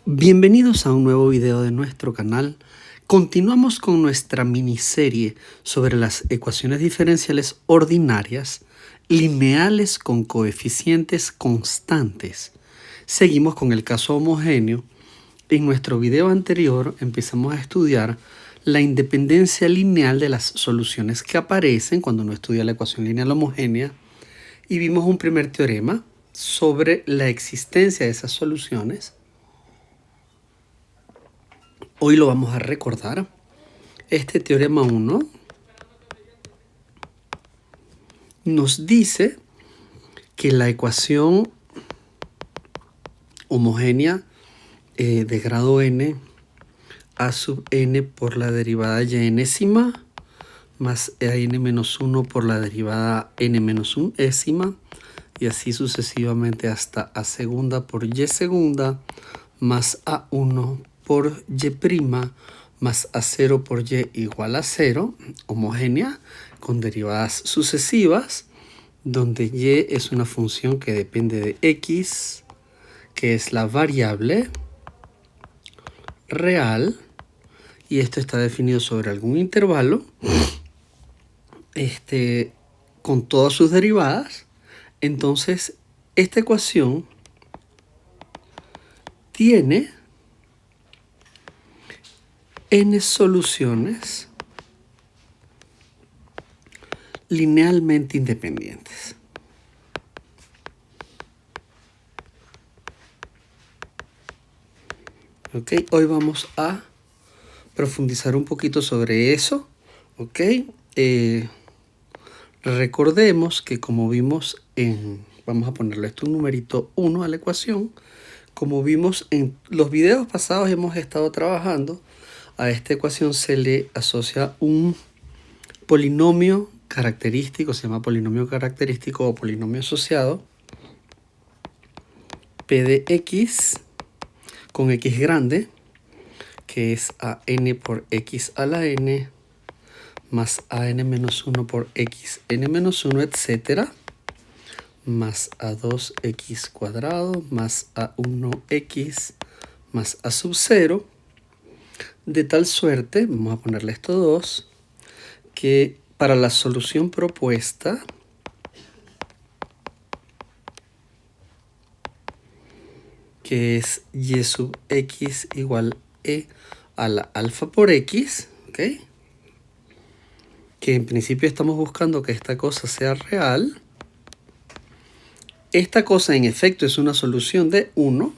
Bienvenidos a un nuevo video de nuestro canal. Continuamos con nuestra miniserie sobre las ecuaciones diferenciales ordinarias lineales con coeficientes constantes. Seguimos con el caso homogéneo. En nuestro video anterior empezamos a estudiar la independencia lineal de las soluciones que aparecen cuando uno estudia la ecuación lineal homogénea y vimos un primer teorema sobre la existencia de esas soluciones. Hoy lo vamos a recordar. Este teorema 1 nos dice que la ecuación homogénea de grado n, a sub n por la derivada y enésima, más n menos 1 por la derivada n menos 1 ésima, y así sucesivamente hasta a segunda por y segunda, más a1 por y prima, más a0 por y igual a 0, homogénea con derivadas sucesivas, donde y es una función que depende de x, que es la variable real, y esto está definido sobre algún intervalo, con todas sus derivadas. Entonces, esta ecuación tiene n soluciones linealmente independientes. Ok, hoy vamos a profundizar un poquito sobre eso. Ok, recordemos que como vimos vamos a ponerle esto un numerito 1 a la ecuación. Como vimos en los videos pasados, hemos estado trabajando. A esta ecuación se le asocia un polinomio característico, se llama polinomio característico o polinomio asociado, p de x con x grande, que es a n por x a la n, más a n menos 1 por x n menos 1, etcétera, más a 2x cuadrado, más a 1x, más a sub 0, de tal suerte, vamos a ponerle esto 2, que para la solución propuesta, que es y sub x igual e a la alfa por x, ¿ok? Que en principio estamos buscando que esta cosa sea real. Esta cosa en efecto es una solución de 1.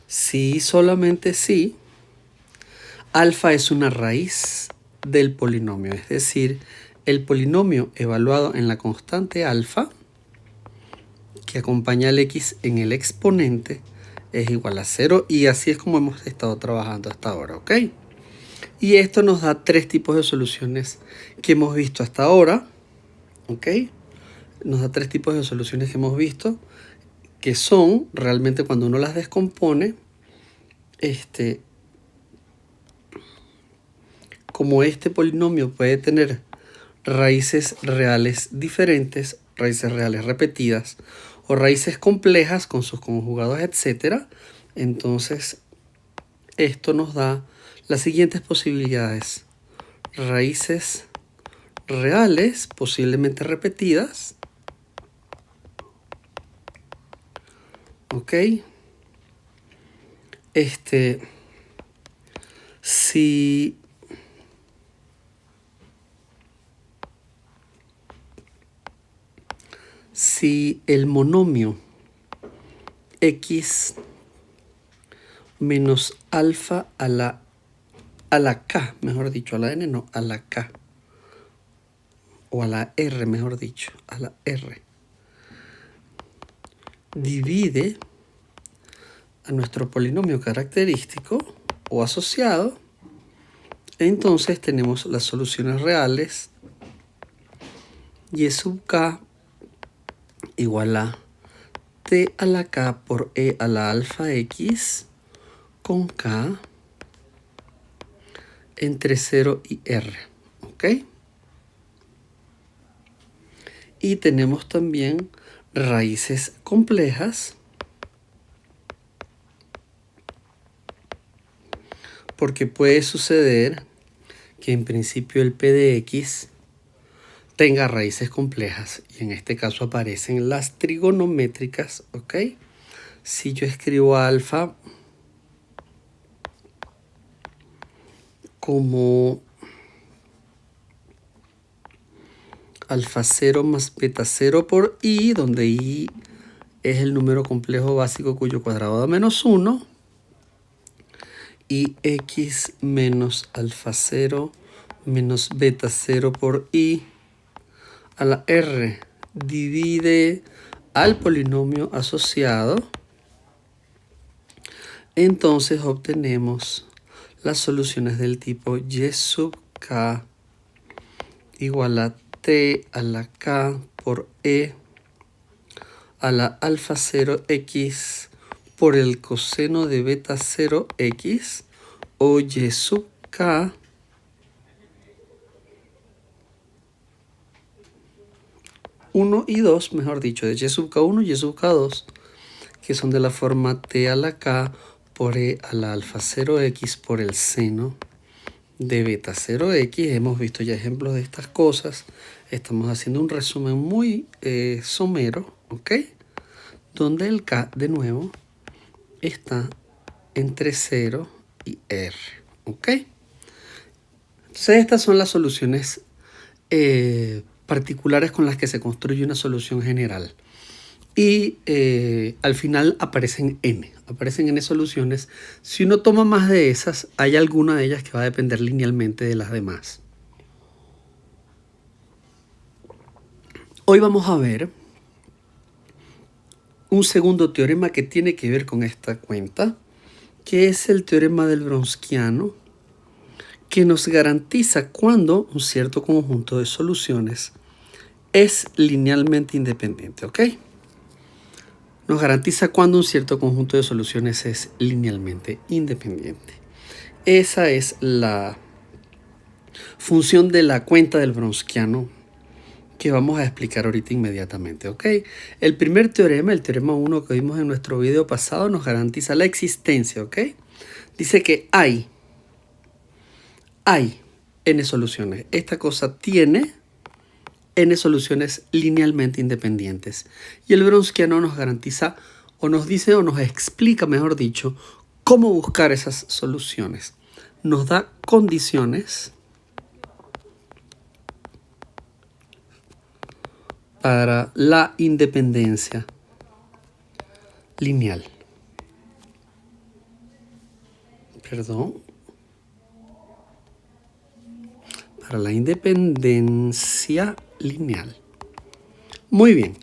Si, solamente si, alfa es una raíz del polinomio, es decir, el polinomio evaluado en la constante alfa, que acompaña al x en el exponente, es igual a 0, y así es como hemos estado trabajando hasta ahora, ¿ok? Y esto nos da tres tipos de soluciones que hemos visto hasta ahora, ¿ok? Nos da tres tipos de soluciones que hemos visto, que son, realmente cuando uno las descompone, como este polinomio puede tener raíces reales diferentes, raíces reales repetidas, o raíces complejas con sus conjugados, etc. Entonces, esto nos da las siguientes posibilidades. Raíces reales, posiblemente repetidas. Ok. Si el monomio x menos alfa a la k, mejor dicho, a la n no, a la k, o a la r, mejor dicho, a la r, divide a nuestro polinomio característico o asociado, entonces tenemos las soluciones reales y sub k igual a t a la k por e a la alfa x con k entre 0 y r, ¿ok? Y tenemos también raíces complejas, porque puede suceder que en principio el p de x tenga raíces complejas, y en este caso aparecen las trigonométricas, ¿ok? Si yo escribo alfa como alfa 0 más beta 0 por i, donde i es el número complejo básico cuyo cuadrado da menos 1, y x menos alfa 0 menos beta 0 por i a la r divide al polinomio asociado, entonces obtenemos las soluciones del tipo y sub k igual a t a la k por e a la alfa 0x por el coseno de beta 0x, o y sub k uno y 2, mejor dicho, de y sub k1 y y sub k2, que son de la forma t a la k por e a la alfa 0x por el seno de beta 0x. Hemos visto ya ejemplos de estas cosas. Estamos haciendo un resumen muy somero, ¿ok? Donde el k, de nuevo, está entre 0 y r, ¿ok? Entonces estas son las soluciones particulares con las que se construye una solución general. Y al final aparecen n soluciones. Si uno toma más de esas, hay alguna de ellas que va a depender linealmente de las demás. Hoy vamos a ver un segundo teorema que tiene que ver con esta cuenta, que es el teorema del Wronskiano, que nos garantiza cuando un cierto conjunto de soluciones es linealmente independiente, ¿ok? Nos garantiza cuando un cierto conjunto de soluciones es linealmente independiente. Esa es la función de la cuenta del Wronskiano que vamos a explicar ahorita inmediatamente, ¿ok? El primer teorema, el teorema 1 que vimos en nuestro video pasado, nos garantiza la existencia, ¿ok? Dice que hay n soluciones. Esta cosa tiene n soluciones linealmente independientes. Y el Wronskiano nos garantiza, o nos dice, o nos explica, mejor dicho, cómo buscar esas soluciones. Nos da condiciones para la independencia lineal. Para la independencia lineal. Muy bien.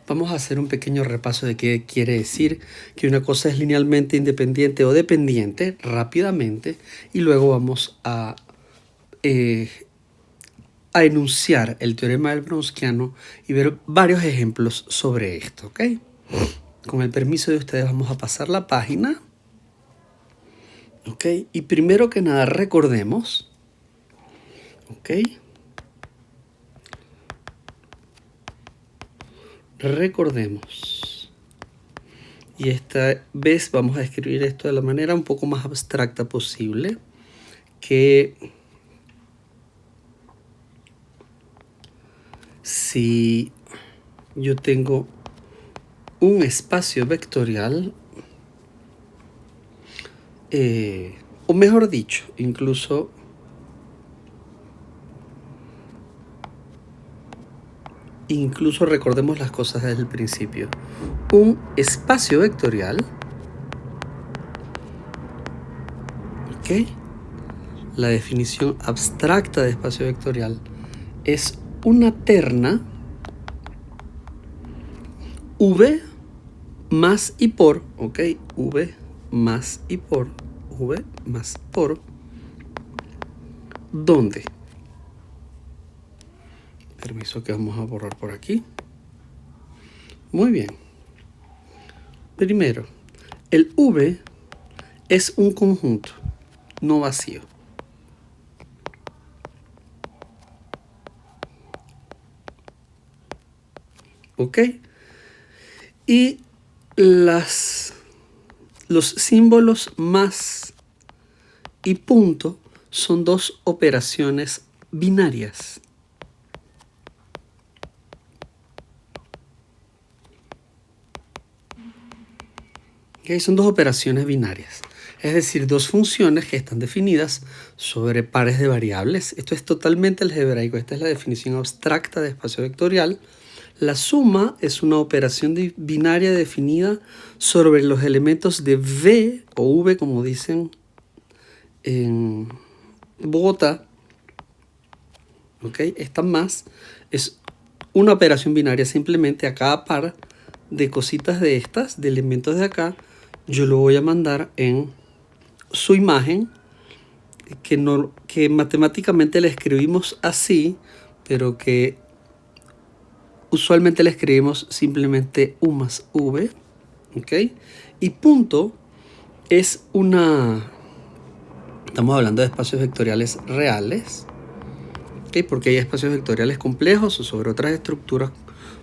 Vamos a hacer un pequeño repaso de qué quiere decir que una cosa es linealmente independiente o dependiente rápidamente, y luego vamos a enunciar el teorema del Wronskiano y ver varios ejemplos sobre esto, ¿ok? Con el permiso de ustedes vamos a pasar la página, ¿ok? Y primero que nada recordemos, ¿ok? Recordemos, y esta vez vamos a escribir esto de la manera un poco más abstracta posible, que si yo tengo un espacio vectorial, o mejor dicho, incluso recordemos las cosas desde el principio. Un espacio vectorial, ¿ok? La definición abstracta de espacio vectorial es una terna V más y por, ¿ok? V más y por, V más por, ¿dónde? Permiso que vamos a borrar por aquí. Muy bien. Primero, el V es un conjunto, no vacío. ¿Ok? Y los símbolos más y punto son dos operaciones binarias. ¿Okay? Son dos operaciones binarias. Es decir, dos funciones que están definidas sobre pares de variables. Esto es totalmente algebraico. Esta es la definición abstracta de espacio vectorial. La suma es una operación binaria definida sobre los elementos de V o V, como dicen en Bogotá. ¿Okay? Esta más es una operación binaria simplemente a cada par de cositas de estas, de elementos de acá. Yo lo voy a mandar en su imagen, que matemáticamente la escribimos así, pero que usualmente la escribimos simplemente U más V, ¿ok? Y punto es estamos hablando de espacios vectoriales reales, ¿ok? Porque hay espacios vectoriales complejos o sobre otras estructuras,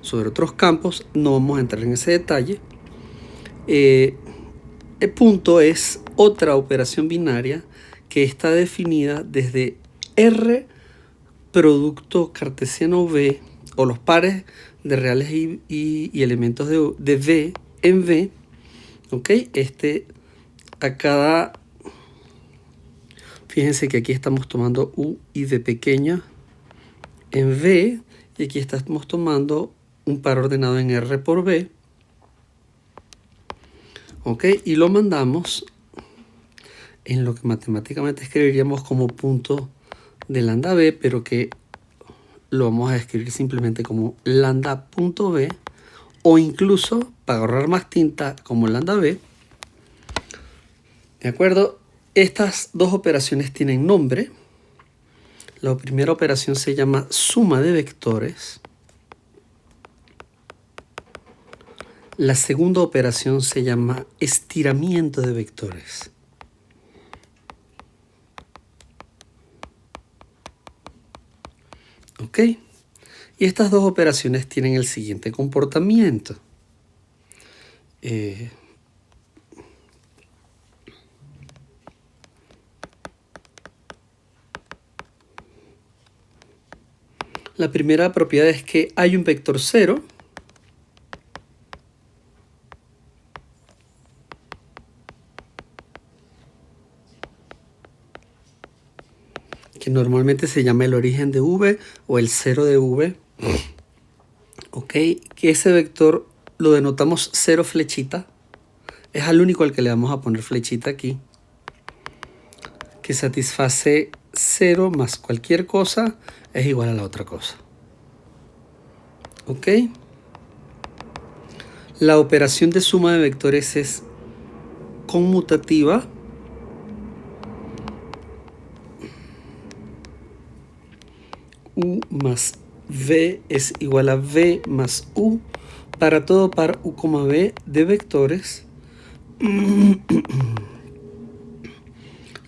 sobre otros campos, no vamos a entrar en ese detalle. El punto es otra operación binaria que está definida desde R producto cartesiano V, o los pares de reales y elementos de V en V, ¿ok? Fíjense que aquí estamos tomando U y V pequeña en V, y aquí estamos tomando un par ordenado en R por V, ¿ok? Y lo mandamos en lo que matemáticamente escribiríamos como punto de lambda B, pero que lo vamos a escribir simplemente como lambda.b, o incluso, para ahorrar más tinta, como lambda B. ¿De acuerdo? Estas dos operaciones tienen nombre. La primera operación se llama suma de vectores. La segunda operación se llama estiramiento de vectores. ¿Ok? Y estas dos operaciones tienen el siguiente comportamiento. La primera propiedad es que hay un vector 0. Que normalmente se llama el origen de V o el 0 de V. Ok, que ese vector lo denotamos 0 flechita. Es al único al que le vamos a poner flechita aquí. Que satisface 0 más cualquier cosa es igual a la otra cosa. Ok. La operación de suma de vectores es conmutativa. U más V es igual a V más U para todo par U, V de vectores.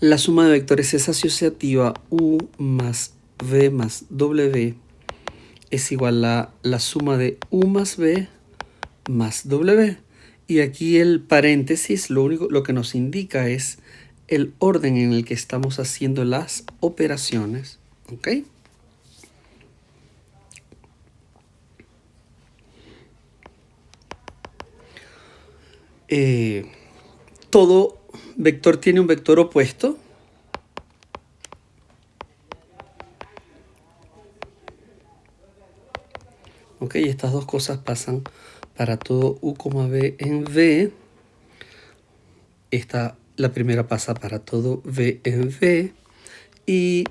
La suma de vectores es asociativa. U más V más W es igual a la suma de U más V más W. Y aquí el paréntesis lo que nos indica es el orden en el que estamos haciendo las operaciones. ¿Ok? Todo vector tiene un vector opuesto. Ok, estas dos cosas pasan para todo U, V en V. La primera pasa para todo V en V. Y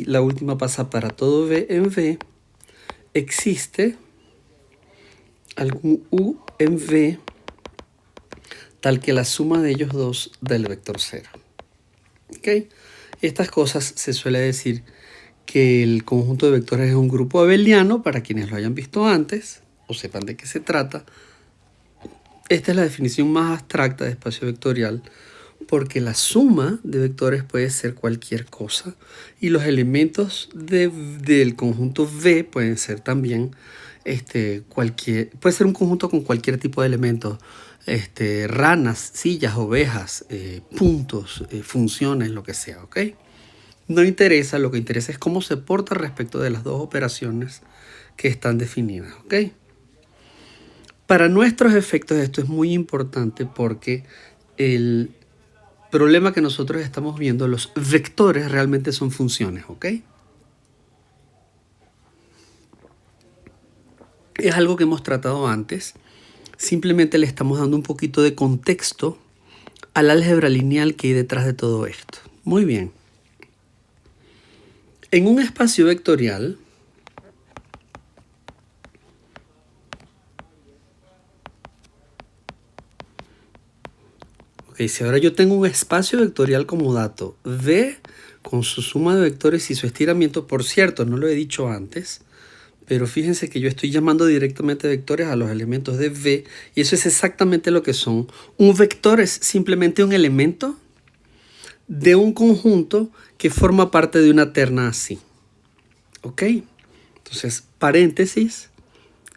la última pasa para todo V en V. Existe algún U en V tal que la suma de ellos dos da el vector 0. ¿Okay? Estas cosas se suele decir que el conjunto de vectores es un grupo abeliano, para quienes lo hayan visto antes o sepan de qué se trata. Esta es la definición más abstracta de espacio vectorial, porque la suma de vectores puede ser cualquier cosa y los elementos del conjunto V pueden ser también puede ser un conjunto con cualquier tipo de elementos, ranas, sillas, ovejas, puntos, funciones, lo que sea, ¿ok? No interesa, lo que interesa es cómo se porta respecto de las dos operaciones que están definidas, ¿ok? Para nuestros efectos esto es muy importante porque el problema que nosotros estamos viendo, los vectores realmente son funciones, ¿ok? Es algo que hemos tratado antes. Simplemente le estamos dando un poquito de contexto al álgebra lineal que hay detrás de todo esto. Muy bien. En un espacio vectorial, si ahora yo tengo un espacio vectorial como dato, V con su suma de vectores y su estiramiento, por cierto, no lo he dicho antes, pero fíjense que yo estoy llamando directamente vectores a los elementos de V y eso es exactamente lo que son. Un vector es simplemente un elemento de un conjunto que forma parte de una terna así. ¿Ok? Entonces, paréntesis,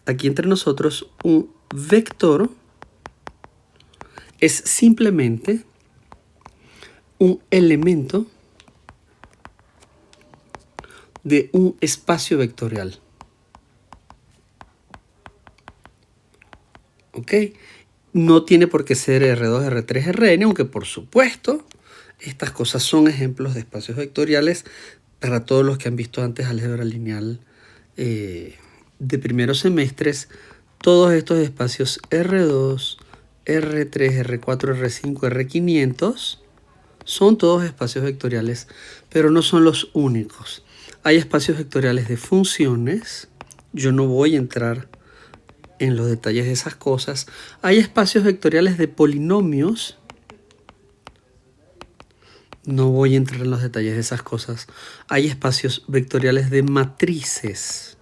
aquí entre nosotros, un vector es simplemente un elemento de un espacio vectorial. ¿Ok? No tiene por qué ser R2, R3, Rn, aunque por supuesto estas cosas son ejemplos de espacios vectoriales para todos los que han visto antes álgebra lineal de primeros semestres. Todos estos espacios R2, R3, R4, R5, R500 son todos espacios vectoriales, pero no son los únicos. Hay espacios vectoriales de funciones. Yo no voy a entrar en los detalles de esas cosas. Hay espacios vectoriales de polinomios. No voy a entrar en los detalles de esas cosas. Hay espacios vectoriales de matrices.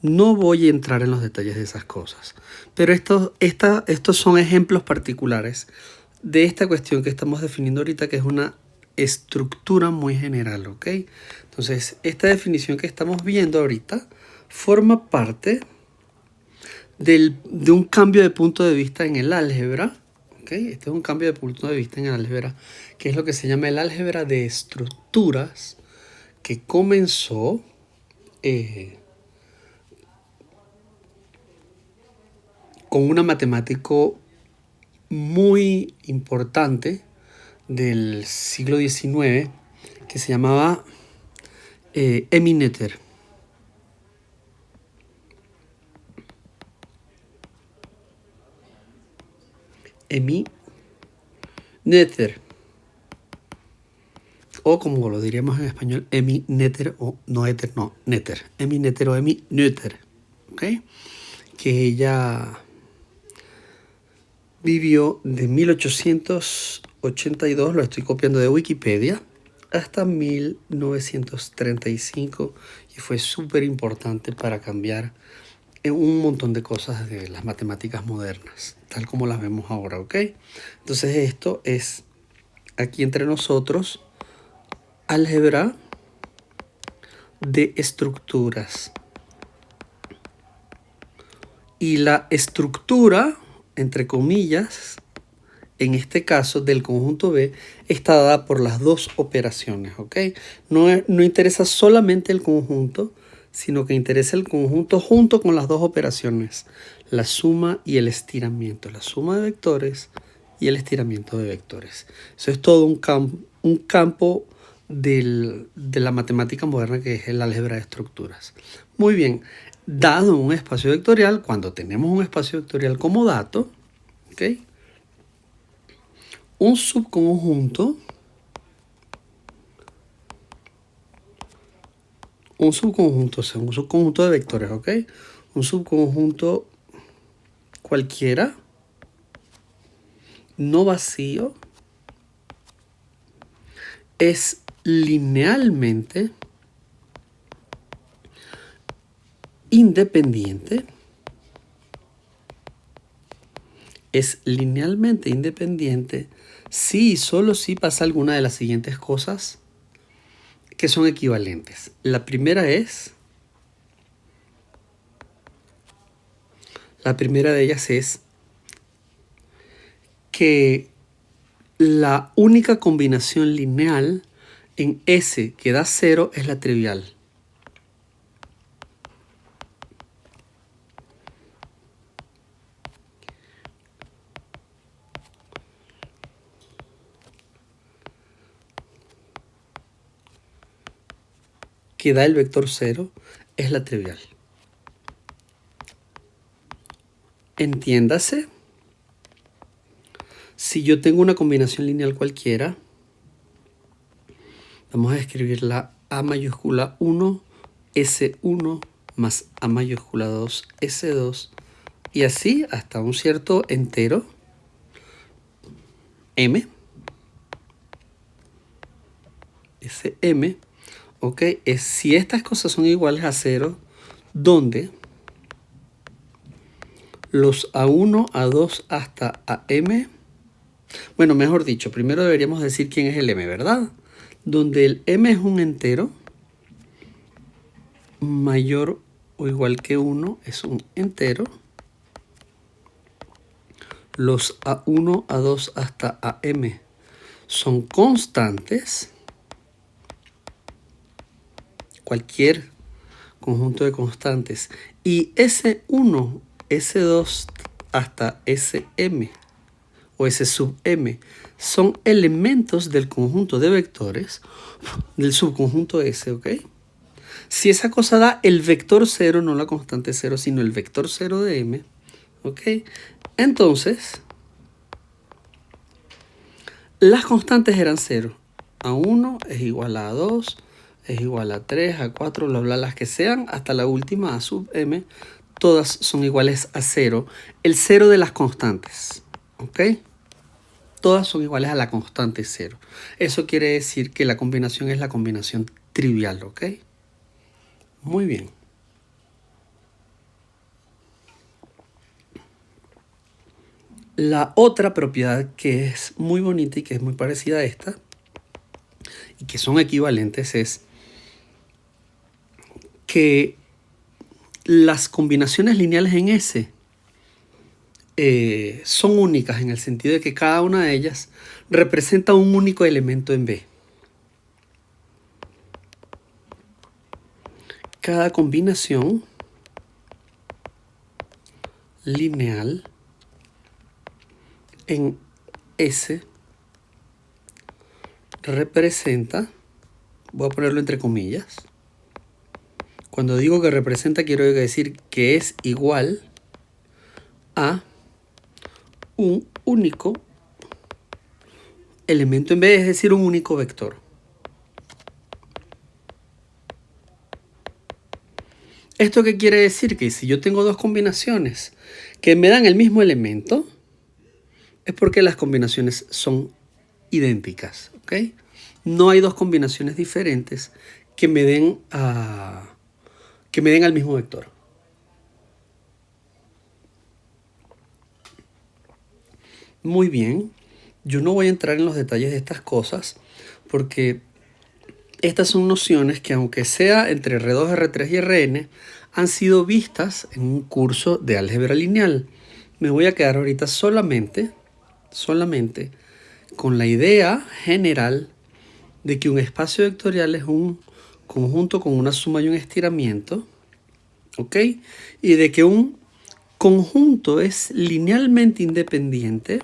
No voy a entrar en los detalles de esas cosas. Pero estos son ejemplos particulares de esta cuestión que estamos definiendo ahorita, que es una estructura muy general, ¿ok? Entonces, esta definición que estamos viendo ahorita forma parte de un cambio de punto de vista en el álgebra. ¿Okay? Este es un cambio de punto de vista en el álgebra, que es lo que se llama el álgebra de estructuras, que comenzó con un matemático muy importante del siglo XIX que se llamaba Emmy Noether. Emmy Noether, o como lo diríamos en español, Emmy Noether o Noether, no, Noether, Emmy Noether o Emmy Noether, ¿ok? Que ella vivió de 1882, lo estoy copiando de Wikipedia, hasta 1935 y fue súper importante para cambiar un montón de cosas de las matemáticas modernas, tal como las vemos ahora, ¿ok? Entonces esto es, aquí entre nosotros, álgebra de estructuras. Y la estructura, entre comillas, en este caso del conjunto B, está dada por las dos operaciones, ¿ok? No interesa solamente el conjunto, sino que interesa el conjunto junto con las dos operaciones, la suma y el estiramiento, la suma de vectores y el estiramiento de vectores. Eso es todo un campo de la matemática moderna, que es el álgebra de estructuras. Muy bien, dado un espacio vectorial, cuando tenemos un espacio vectorial como dato, ¿ok? Un subconjunto o sea, un subconjunto de vectores, ¿ok? Un subconjunto cualquiera, no vacío, es linealmente independiente es linealmente independiente si y solo si pasa alguna de las siguientes cosas que son equivalentes. La primera de ellas es que la única combinación lineal en S que da 0 es la trivial. Que da el vector 0 es la trivial. Entiéndase, si yo tengo una combinación lineal cualquiera, vamos a escribir la A mayúscula 1, S1 más A mayúscula 2, S2, y así hasta un cierto entero, M, SM, ok, es si estas cosas son iguales a 0, donde los A1, A2 hasta AM, bueno, mejor dicho, primero deberíamos decir quién es el M, ¿verdad? Donde el M es un entero, mayor o igual que 1 es un entero, los A1, A2 hasta AM son constantes, cualquier conjunto de constantes, y S1, S2 hasta SM o S sub M son elementos del conjunto de vectores del subconjunto S, ¿ok? Si esa cosa da el vector 0, no la constante 0, sino el vector 0 de M, ¿ok? Entonces, las constantes eran 0. A1 es igual a 2, es igual a 3, a 4, bla, bla, las que sean, hasta la última, A sub M, todas son iguales a 0. El 0 de las constantes, ¿ok? Todas son iguales a la constante 0. Eso quiere decir que la combinación es la combinación trivial, ¿ok? Muy bien. La otra propiedad que es muy bonita y que es muy parecida a esta, y que son equivalentes, es que las combinaciones lineales en S son únicas en el sentido de que cada una de ellas representa un único elemento en B. Cada combinación lineal en S representa, voy a ponerlo entre comillas, cuando digo que representa quiero decir que es igual a un único elemento en B, es decir, un único vector. ¿Esto qué quiere decir? Que si yo tengo dos combinaciones que me dan el mismo elemento, es porque las combinaciones son idénticas, ¿ok? No hay dos combinaciones diferentes que me den al mismo vector. Muy bien, yo no voy a entrar en los detalles de estas cosas porque estas son nociones que, aunque sea entre R2, R3 y Rn, han sido vistas en un curso de álgebra lineal. Me voy a quedar ahorita solamente con la idea general de que un espacio vectorial es un conjunto con una suma y un estiramiento, ¿ok? Y de que un conjunto es linealmente independiente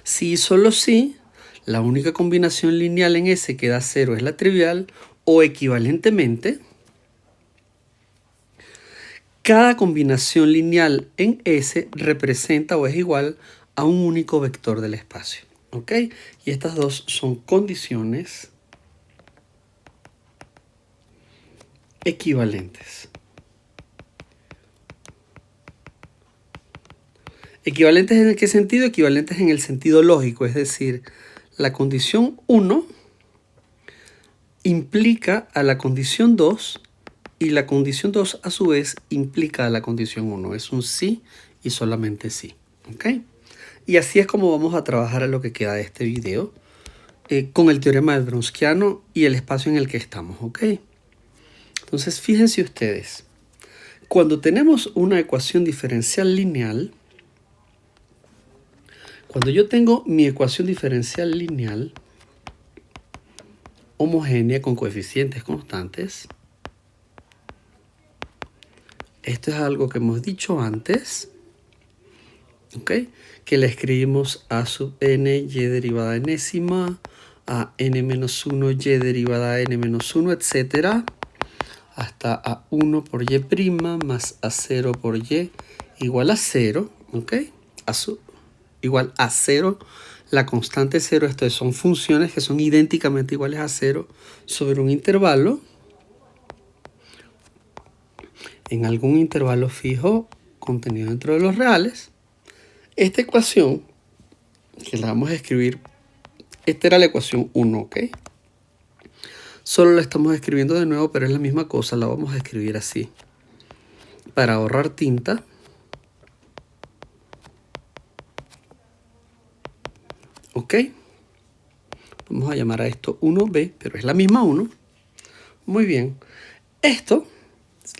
si y solo si la única combinación lineal en S que da 0 es la trivial, o equivalentemente, cada combinación lineal en S representa o es igual a un único vector del espacio, ¿ok? Y estas dos son condiciones equivalentes. ¿Equivalentes en qué sentido? Equivalentes en el sentido lógico, es decir, la condición 1 implica a la condición 2 y la condición 2 a su vez implica a la condición 1. Es un sí y solamente sí, ¿Ok? Y así es como vamos a trabajar en lo que queda de este video con el teorema del Brownskiano y el espacio en el que estamos. ¿Ok? Entonces, fíjense ustedes. Cuando tenemos una ecuación diferencial lineal, cuando yo tengo mi ecuación diferencial lineal homogénea con coeficientes constantes, esto es algo que hemos dicho antes, ¿ok? Que le escribimos a sub n y derivada enésima, a n menos 1 y derivada n menos 1, etc. Hasta a 1 por y' más a 0 por y igual a 0, ¿ok? Igual a 0. La constante 0, esto son funciones que son idénticamente iguales a 0 sobre un intervalo. En algún intervalo fijo contenido dentro de los reales. Esta ecuación, que la vamos a escribir, esta era la ecuación 1, ¿ok? Solo la estamos escribiendo de nuevo, pero es la misma cosa, la vamos a escribir así. Para ahorrar tinta, ¿ok? Vamos a llamar a esto 1b, pero es la misma 1. Muy bien. Esto,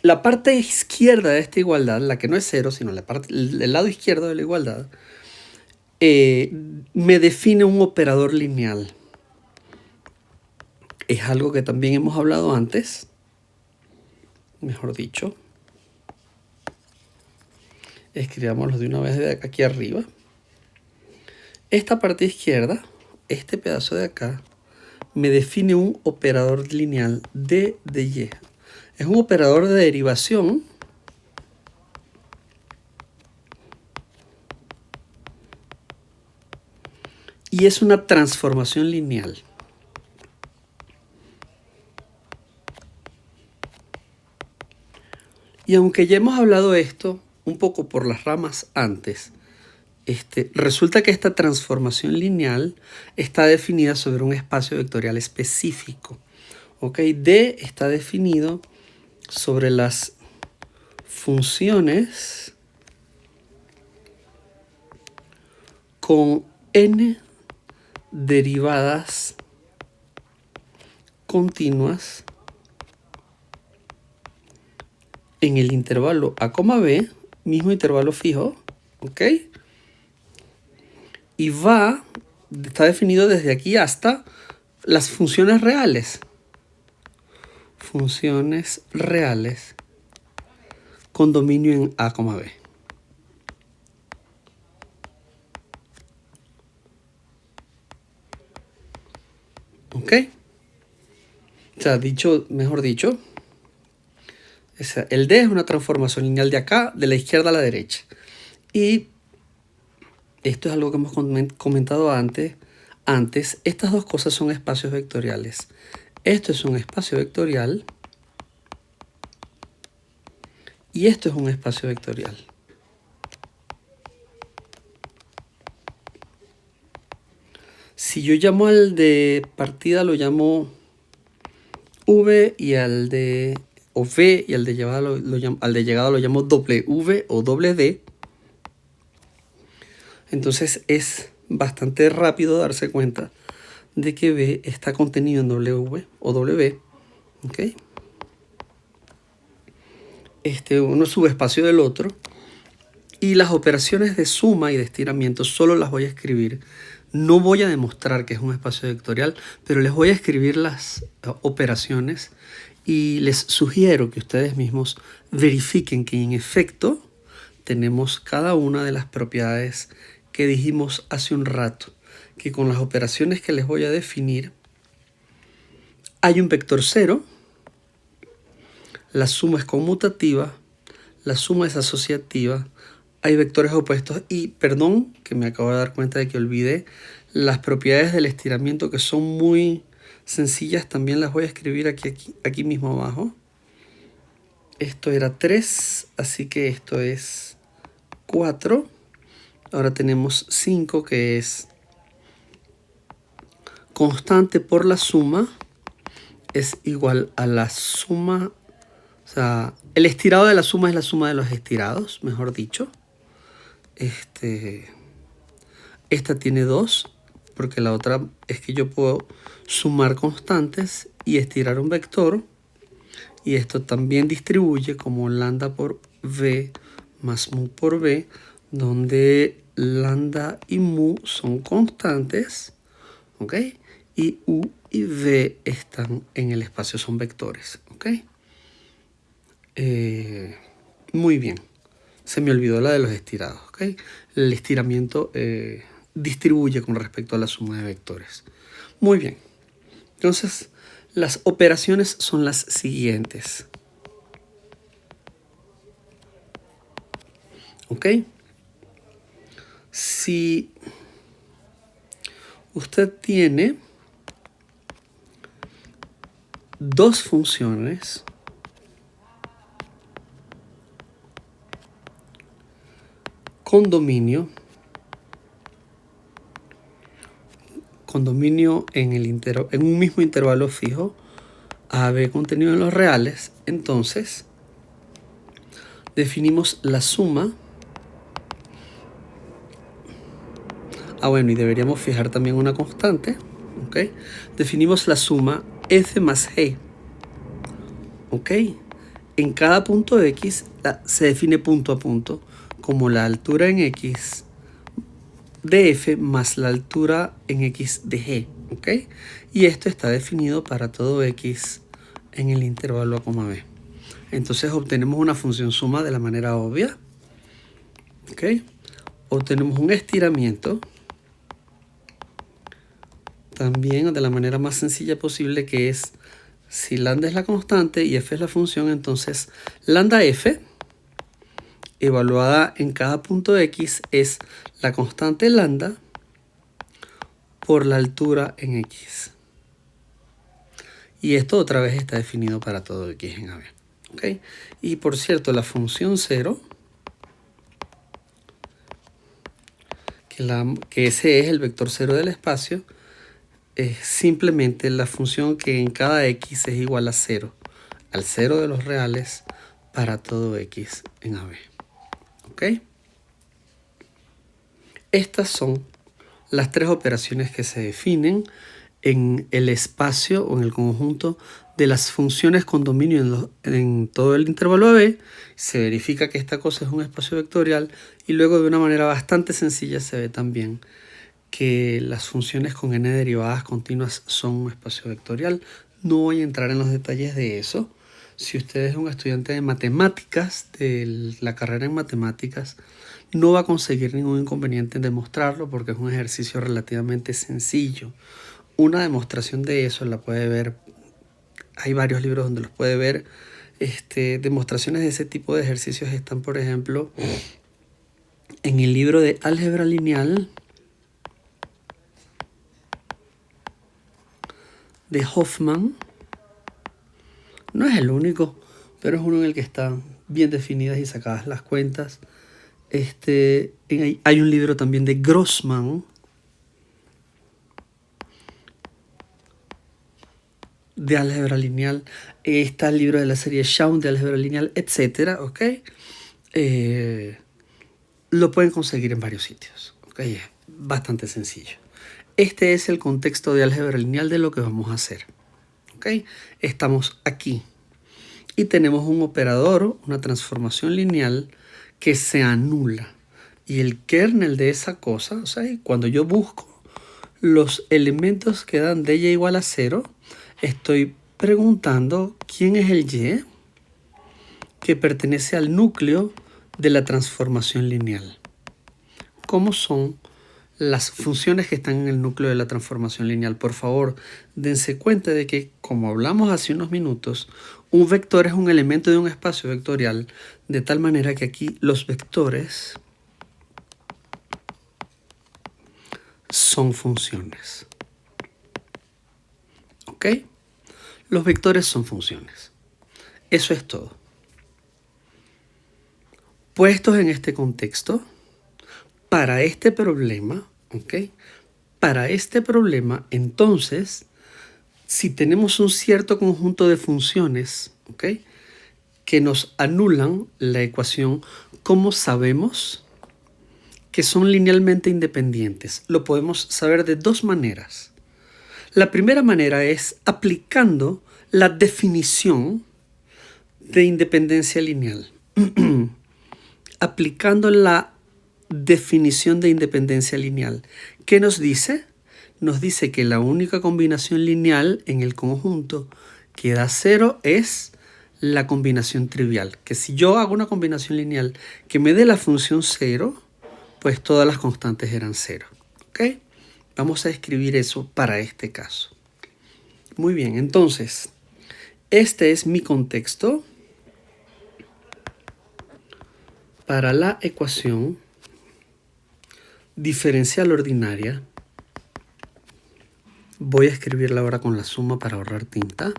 la parte izquierda de esta igualdad, la que no es 0, sino el lado izquierdo de la igualdad, me define un operador lineal. Es algo que también hemos hablado antes, mejor dicho. Escribámoslo de una vez de aquí arriba. Esta parte izquierda, este pedazo de acá, me define un operador lineal D de Y. Es un operador de derivación y es una transformación lineal. Y aunque ya hemos hablado esto un poco por las ramas antes, resulta que esta transformación lineal está definida sobre un espacio vectorial específico. ¿Ok? D está definido sobre las funciones con n derivadas continuas en el intervalo a, b, mismo intervalo fijo, ¿ok? Y está definido desde aquí hasta las funciones reales. Funciones reales con dominio en a, b. ¿Ok? O sea, mejor dicho, el D es una transformación lineal de acá, de la izquierda a la derecha. Y esto es algo que hemos comentado antes. Estas dos cosas son espacios vectoriales. Esto es un espacio vectorial y esto es un espacio vectorial. Si yo llamo al de partida, lo llamo V, y al de V y al de llegada lo llamo W o doble D. Entonces es bastante rápido darse cuenta de que B está contenido en W o W. ¿Ok? Uno es subespacio del otro. Y las operaciones de suma y de estiramiento solo las voy a escribir. No voy a demostrar que es un espacio vectorial, pero les voy a escribir las operaciones y les sugiero que ustedes mismos verifiquen que en efecto tenemos cada una de las propiedades que dijimos hace un rato, que con las operaciones que les voy a definir hay un vector 0, la suma es conmutativa, la suma es asociativa, hay vectores opuestos y, perdón, que me acabo de dar cuenta de que olvidé, las propiedades del estiramiento, que son muy sencillas, también las voy a escribir aquí mismo abajo. Esto era 3, así que esto es 4. Ahora tenemos 5, que es constante por la suma, es igual a la suma, o sea, el estirado de la suma es la suma de los estirados, mejor dicho. Esta tiene 2, porque la otra es que yo puedo sumar constantes y estirar un vector. Y esto también distribuye como lambda por v más mu por v, donde lambda y mu son constantes, ¿ok? Y u y v están en el espacio, son vectores, ¿ok? Muy bien. Se me olvidó la de los estirados, ¿ok? El estiramiento distribuye con respecto a la suma de vectores. Muy bien. Entonces, las operaciones son las siguientes. ¿Ok? Si usted tiene dos funciones con dominio en un mismo intervalo fijo, a b contenido en los reales, entonces definimos la suma. Bueno, y deberíamos fijar también una constante, ¿ok? Definimos la suma f más g, ¿ok? En cada punto x se define punto a punto como la altura en x de f más la altura en x de g, ¿ok? Y esto está definido para todo x en el intervalo a, b. Entonces obtenemos una función suma de la manera obvia, ¿ok? Obtenemos un estiramiento también de la manera más sencilla posible, que es, si lambda es la constante y f es la función, entonces lambda f evaluada en cada punto x es la constante lambda por la altura en x. Y esto otra vez está definido para todo x en AB. ¿Okay? Y por cierto, la función 0, que ese es el vector 0 del espacio, es simplemente la función que en cada x es igual a 0, al 0 de los reales para todo x en AB. ¿Ok? Estas son las tres operaciones que se definen en el espacio o en el conjunto de las funciones con dominio en todo el intervalo AB. Se verifica que esta cosa es un espacio vectorial y luego de una manera bastante sencilla se ve también que las funciones con n derivadas continuas son un espacio vectorial. No voy a entrar en los detalles de eso. Si usted es un estudiante de matemáticas, de la carrera en matemáticas, no va a conseguir ningún inconveniente en demostrarlo porque es un ejercicio relativamente sencillo. Una demostración de eso la puede ver, hay varios libros donde los puede ver. Demostraciones de ese tipo de ejercicios están, por ejemplo, en el libro de álgebra lineal de Hoffman. No es el único, pero es uno en el que están bien definidas y sacadas las cuentas. Hay un libro también de Grossman, de álgebra lineal. Está el libro de la serie Shaun de álgebra lineal, etc. ¿Ok? Lo pueden conseguir en varios sitios. ¿Ok? Es bastante sencillo. Este es el contexto de álgebra lineal de lo que vamos a hacer. ¿Ok? Estamos aquí y tenemos un operador, una transformación lineal que se anula. Y el kernel de esa cosa, o sea, cuando yo busco los elementos que dan de y igual a 0, estoy preguntando quién es el y que pertenece al núcleo de la transformación lineal. ¿Cómo son las funciones que están en el núcleo de la transformación lineal? Por favor, dense cuenta de que, como hablamos hace unos minutos, un vector es un elemento de un espacio vectorial, de tal manera que aquí los vectores son funciones. ¿Ok? Los vectores son funciones. Eso es todo. Puestos en este contexto, para este problema, ¿ok? Para este problema, entonces, si tenemos un cierto conjunto de funciones, ¿ok?, que nos anulan la ecuación, ¿cómo sabemos que son linealmente independientes lo podemos saber de dos maneras. La primera manera es aplicando la definición de independencia lineal. Aplicando la definición de independencia lineal. ¿Qué nos dice? Nos dice que la única combinación lineal en el conjunto que da 0 es la combinación trivial. Que si yo hago una combinación lineal que me dé la función 0, pues todas las constantes eran 0. ¿Ok? Vamos a escribir eso para este caso. Muy bien, entonces, este es mi contexto para la ecuación diferencial ordinaria. Voy a escribirla ahora con la suma para ahorrar tinta.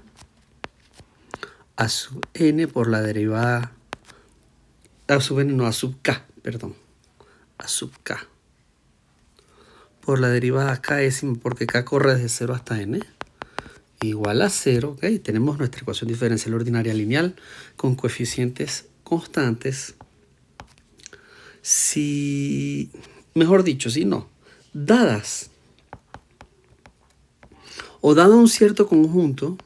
A sub n por la derivada, a sub n, no, a sub k, perdón. A sub k. Por la derivada késima, porque k corre desde 0 hasta n. Igual a 0, ¿ok? Tenemos nuestra ecuación diferencial ordinaria lineal con coeficientes constantes. Si, mejor dicho, si no, dadas o dado un cierto conjunto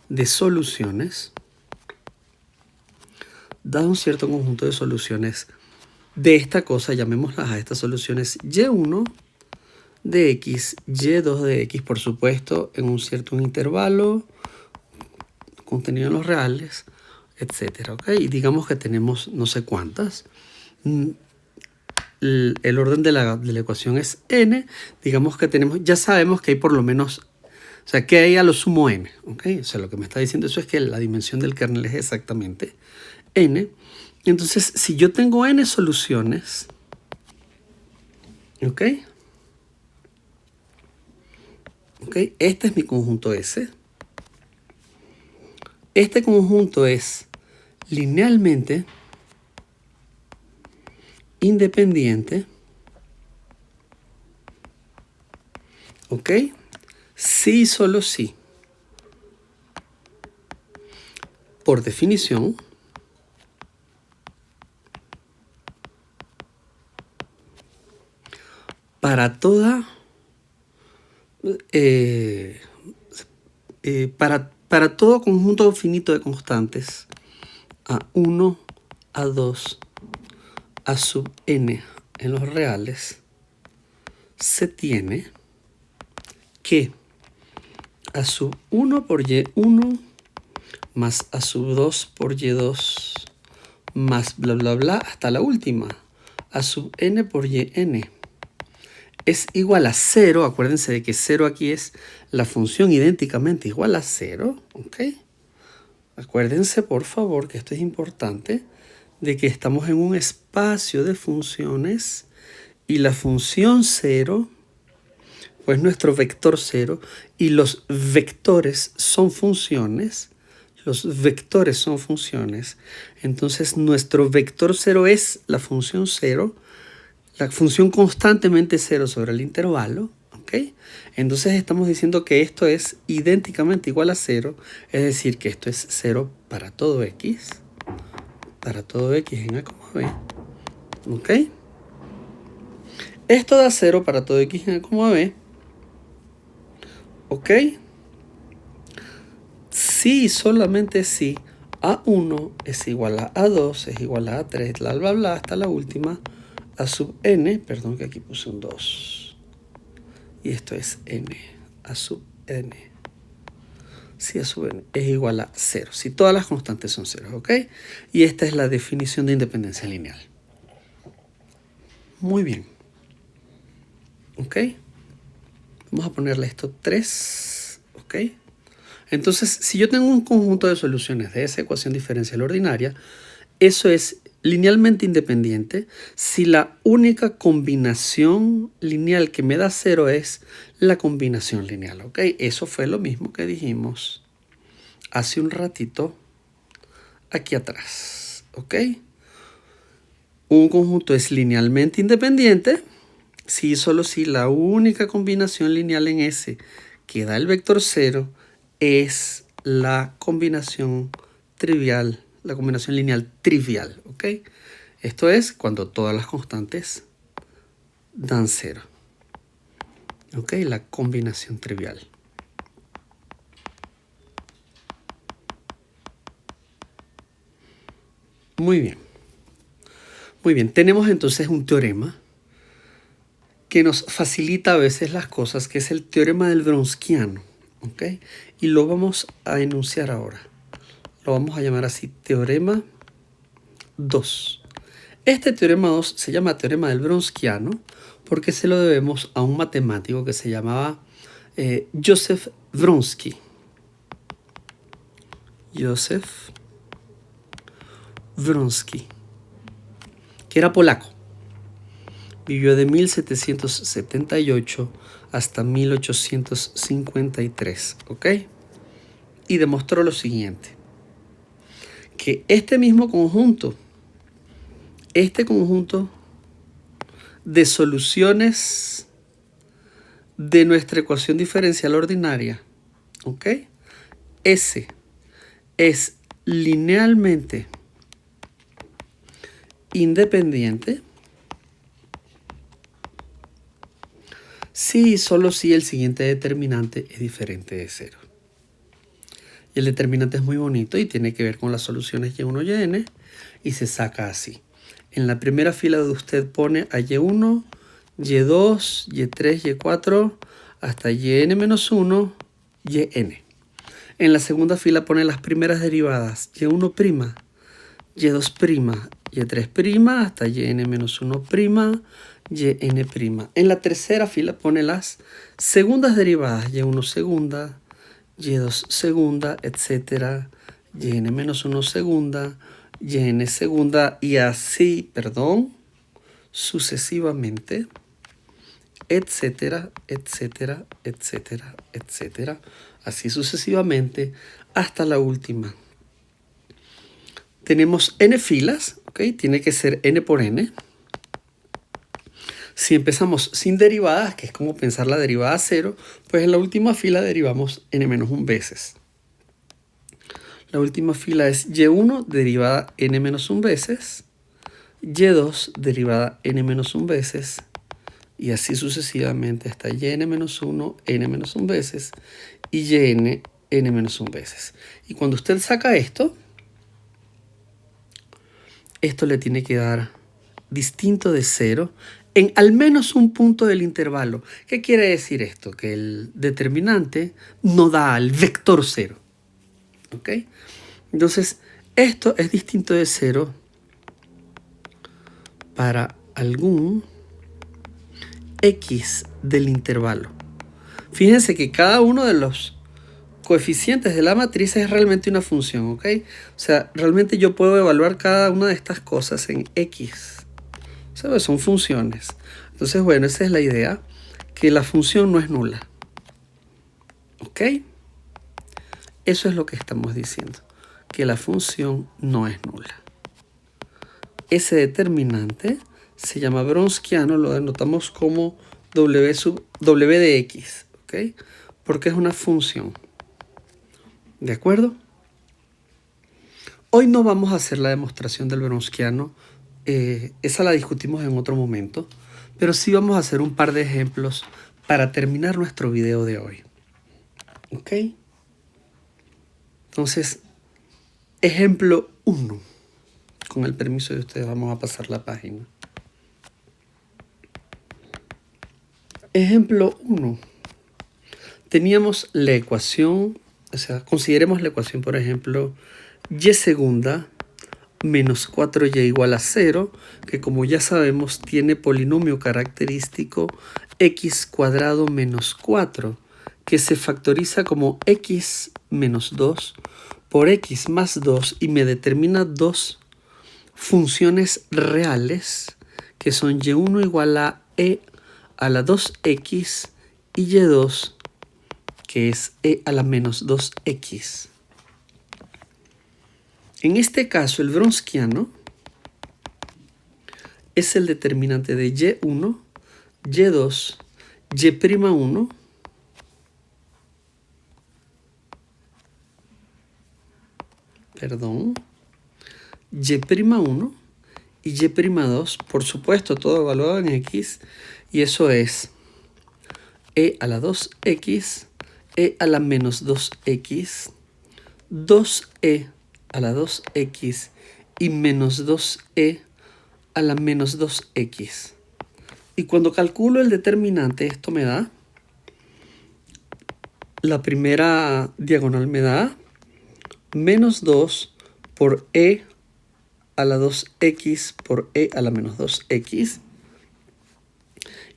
de soluciones, dado un cierto conjunto de soluciones de esta cosa, llamémoslas a estas soluciones y1 de x, y2 de x, por supuesto, en un cierto intervalo contenido en los reales, etcétera, ¿ok? Y digamos que tenemos no sé cuántas. El orden de la ecuación es n. Digamos que tenemos, ya sabemos que hay por lo menos, o sea, que hay a lo sumo n, ¿ok? O sea, lo que me está diciendo eso es que la dimensión del kernel es exactamente n. Entonces, si yo tengo n soluciones, ¿ok? ¿Ok? Este es mi conjunto S. Este conjunto es linealmente independiente, ¿ok? Sí y solo sí. Por definición, para toda, para todo conjunto finito de constantes, A1, A2, A sub n en los reales, se tiene que A sub 1 por y1 más A sub 2 por y2 más bla bla bla hasta la última, A sub n por yn, es igual a 0. Acuérdense de que 0 aquí es la función idénticamente igual a 0. ¿Ok? Acuérdense, por favor, que esto es importante, de que estamos en un espacio de funciones y la función 0, pues nuestro vector 0, y los vectores son funciones. Los vectores son funciones. Entonces, nuestro vector 0 es la función 0, la función constantemente 0 sobre el intervalo, ¿ok? Entonces estamos diciendo que esto es idénticamente igual a 0, es decir, que esto es 0 para todo x en A, B, ¿ok? Esto da 0 para todo x en A, B, ¿ok? Si, solamente si, A1 es igual a A2, es igual a A3, bla, bla, bla, hasta la última, A sub n, perdón que aquí puse un 2, y esto es n, A sub n, si A sub n es igual a 0, si todas las constantes son 0, ¿ok? Y esta es la definición de independencia lineal. Muy bien, ¿ok? Vamos a ponerle esto 3, ¿ok? Entonces, si yo tengo un conjunto de soluciones de esa ecuación diferencial ordinaria, eso es linealmente independiente si la única combinación lineal que me da 0 es la combinación lineal, ¿ok? Eso fue lo mismo que dijimos hace un ratito aquí atrás, ¿ok? Un conjunto es linealmente independiente si y solo si la única combinación lineal en S que da el vector 0 es la combinación trivial, la combinación lineal trivial, ¿ok? Esto es cuando todas las constantes dan 0. ¿Ok? La combinación trivial. Muy bien. Muy bien. Tenemos entonces un teorema que nos facilita a veces las cosas, que es el teorema del Vronskiano. ¿Ok? Y lo vamos a enunciar ahora. Lo vamos a llamar así, teorema 2. Este teorema 2 se llama teorema del Vronskiano porque se lo debemos a un matemático que se llamaba Joseph Wronski. Joseph Wronski, que era polaco. Vivió de 1778 hasta 1853, ¿ok? Y demostró lo siguiente, que este conjunto de soluciones de nuestra ecuación diferencial ordinaria, ¿ok? Ese es linealmente independiente si y solo si el siguiente determinante es diferente de 0. Y el determinante es muy bonito y tiene que ver con las soluciones y1, yn, y se saca así. En la primera fila de usted pone a y1, y2, y3, y4, hasta yn-1, yn. En la segunda fila pone las primeras derivadas, y1', y2', y3', hasta yn-1', yn'. En la tercera fila pone las segundas derivadas, y1 segunda, y2 segunda, etcétera, yn-1 segunda, yn segunda, y así, sucesivamente, etcétera, etcétera, etcétera, etcétera, así sucesivamente hasta la última. Tenemos n filas, ¿ok? Tiene que ser n por n. Si empezamos sin derivadas, que es como pensar la derivada 0, pues en la última fila derivamos n-1 veces. La última fila es y1 derivada n-1 veces, y2 derivada n-1 veces, y así sucesivamente hasta yn-1, n-1 veces, y yn, n-1 veces. Y cuando usted saca esto le tiene que dar distinto de 0 en al menos un punto del intervalo. ¿Qué quiere decir esto? Que el determinante no da al vector 0. ¿Ok? Entonces, esto es distinto de 0 para algún x del intervalo. Fíjense que cada uno de los coeficientes de la matriz es realmente una función, ¿ok? O sea, realmente yo puedo evaluar cada una de estas cosas en x. ¿Sabes? Son funciones. Entonces, bueno, esa es la idea, que la función no es nula. ¿Ok? Eso es lo que estamos diciendo, que la función no es nula. Ese determinante se llama Vronskiano, lo denotamos como w de x, ¿ok? Porque es una función. ¿De acuerdo? Hoy no vamos a hacer la demostración del Vronskiano, esa la discutimos en otro momento, pero sí vamos a hacer un par de ejemplos para terminar nuestro video de hoy. ¿Ok? Entonces, ejemplo 1. Con el permiso de ustedes vamos a pasar la página. Ejemplo 1. Teníamos la ecuación, o sea, consideremos la ecuación, por ejemplo, y segunda menos 4y igual a 0, que como ya sabemos tiene polinomio característico x cuadrado menos 4, que se factoriza como x menos 2 por x más 2 y me determina dos funciones reales que son y1 igual a e a la 2x y y2 que es e a la menos 2x. En este caso el Vronskiano es el determinante de y1, y2, y'1, y'1 y y'2, por supuesto, todo evaluado en x, y eso es e a la 2x, e a la menos 2x, 2e a la 2x y menos 2e a la menos 2x. Y cuando calculo el determinante, esto me da, la primera diagonal me da menos 2 por e a la 2x por e a la menos 2x.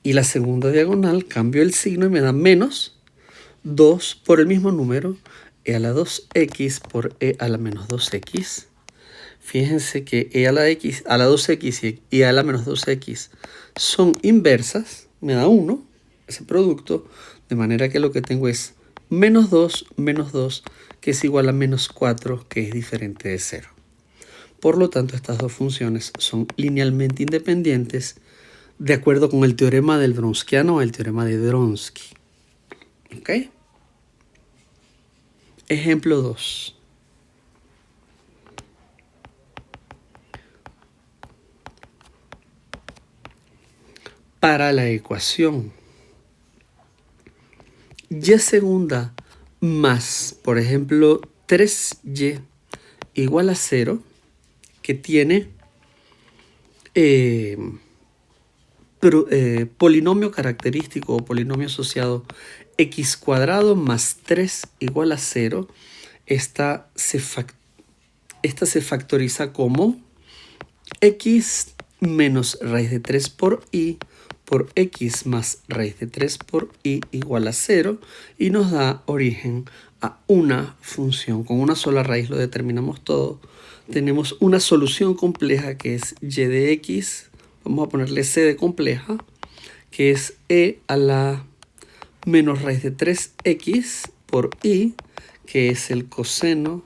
Y la segunda diagonal cambio el signo y me da menos 2 por el mismo número, e a la 2x por e a la menos 2x. Fíjense que e a la 2x y e a la menos 2x son inversas, me da 1, ese producto, de manera que lo que tengo es menos 2, que es igual a menos 4, que es diferente de 0. Por lo tanto, estas dos funciones son linealmente independientes de acuerdo con el teorema del Vronskiano o el teorema de Vronsky. ¿Ok? Ejemplo 2. Para la ecuación y segunda más, por ejemplo, 3y igual a 0, que tiene polinomio característico o polinomio asociado x cuadrado más 3 igual a 0, esta se factoriza como x menos raíz de 3 por x más raíz de 3 por y igual a 0, y nos da origen a una función. Con una sola raíz lo determinamos todo. Tenemos una solución compleja que es y de x, vamos a ponerle c de compleja, que es e a la menos raíz de 3x por y, que es el coseno,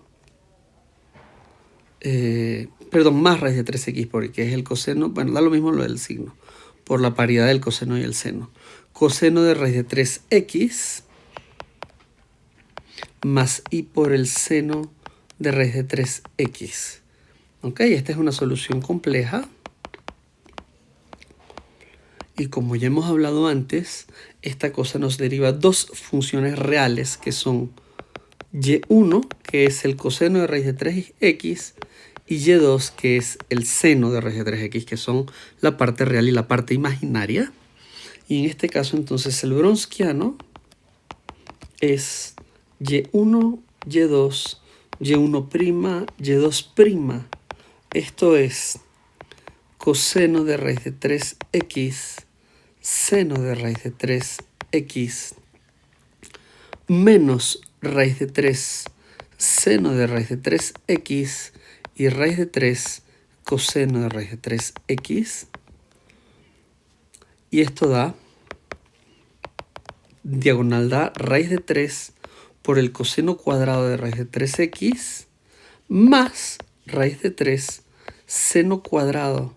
más raíz de 3x por y, que es el coseno, bueno, da lo mismo lo del signo, por la paridad del coseno y el seno. Coseno de raíz de 3x más y por el seno de raíz de 3x. Ok, esta es una solución compleja. Y como ya hemos hablado antes, esta cosa nos deriva dos funciones reales que son y1, que es el coseno de raíz de 3x, y y2, que es el seno de raíz de 3x, que son la parte real y la parte imaginaria. Y en este caso, entonces, el Vronskiano es y1, y2, y1', y2'. Esto es coseno de raíz de 3x, seno de raíz de 3x, menos raíz de 3, seno de raíz de 3x, y raíz de 3, coseno de raíz de 3x. Y esto da, diagonal da raíz de 3 por el coseno cuadrado de raíz de 3x, más raíz de 3, seno cuadrado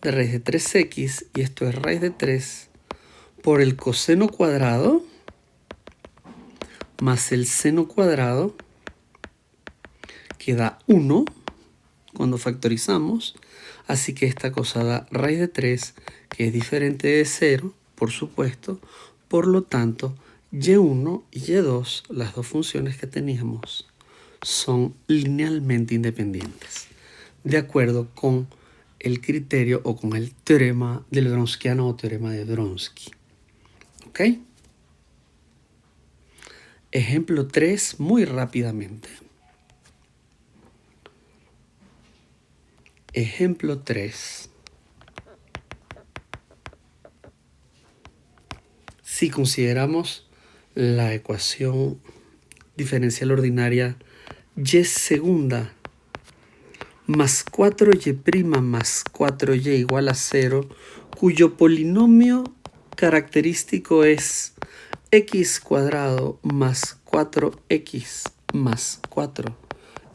de raíz de 3x, y esto es raíz de 3 por el coseno cuadrado más el seno cuadrado, que da 1 cuando factorizamos. Así que esta cosa da raíz de 3, que es diferente de 0, por supuesto. Por lo tanto, y1 y y2, las dos funciones que teníamos, son linealmente independientes, de acuerdo con el criterio o con el teorema del Vronskiano o teorema de Vronsky. ¿Ok? Ejemplo 3, muy rápidamente. Ejemplo 3. Si consideramos la ecuación diferencial ordinaria y segunda más 4y' más 4y igual a 0, cuyo polinomio característico es x cuadrado más 4x más 4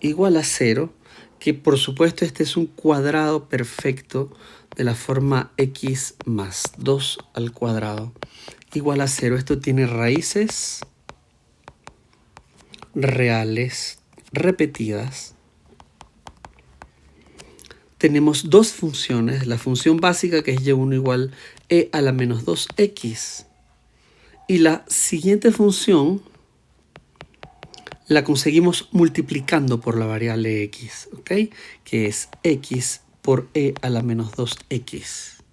igual a 0, que por supuesto este es un cuadrado perfecto de la forma x más 2 al cuadrado igual a 0. Esto tiene raíces reales repetidas tenemos dos funciones. La función básica, que es y1 igual e a la menos 2x. Y la siguiente función la conseguimos multiplicando por la variable x, ¿ok? Que es x por e a la menos 2x.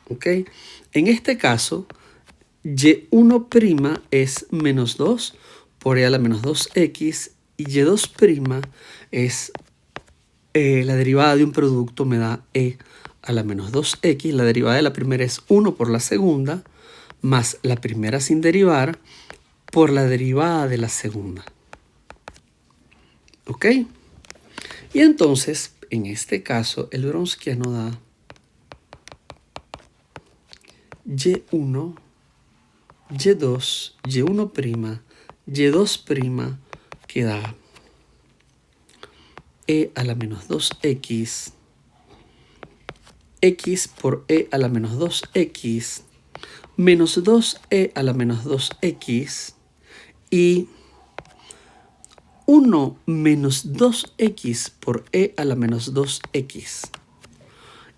¿Ok? En este caso, y1' es menos 2 por e a la menos 2x y y2' es la derivada de un producto me da e a la menos 2x. La derivada de la primera es 1 por la segunda más la primera sin derivar por la derivada de la segunda. ¿Ok? Y entonces, en este caso, el Wronskiano da y1, y2, y1', y2' que da e a la menos 2x, x por e a la menos 2x, menos 2e a la menos 2x y 1 menos 2x por e a la menos 2x.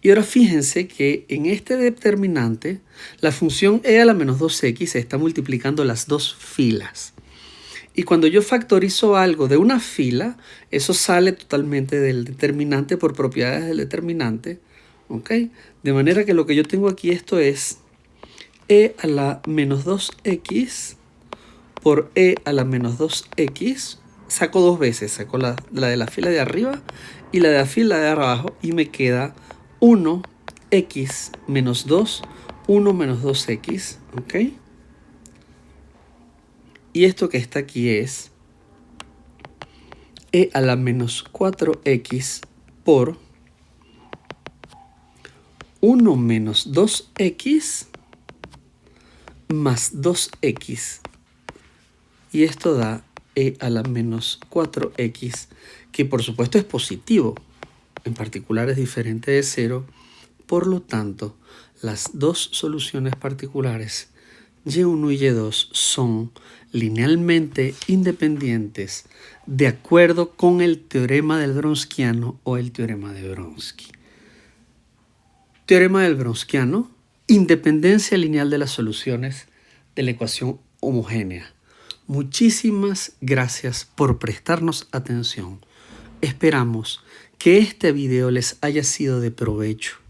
Y ahora fíjense que en este determinante, la función e a la menos 2x se está multiplicando las dos filas. Y cuando yo factorizo algo de una fila, eso sale totalmente del determinante por propiedades del determinante. ¿Ok? De manera que lo que yo tengo aquí, esto es e a la menos 2x por e a la menos 2x. Saco dos veces, saco la de la fila de arriba y la de la fila de abajo y me queda 1x menos 2, 1 menos 2x. ¿Ok? Y esto que está aquí es e a la menos 4x por 1 menos 2x más 2x. Y esto da e a la menos 4x, que por supuesto es positivo. En particular es diferente de 0. Por lo tanto, las dos soluciones particulares y1 y y2 son linealmente independientes de acuerdo con el teorema del Wronskiano o el teorema de Wronski. Teorema del Wronskiano, independencia lineal de las soluciones de la ecuación homogénea. Muchísimas gracias por prestarnos atención. Esperamos que este video les haya sido de provecho.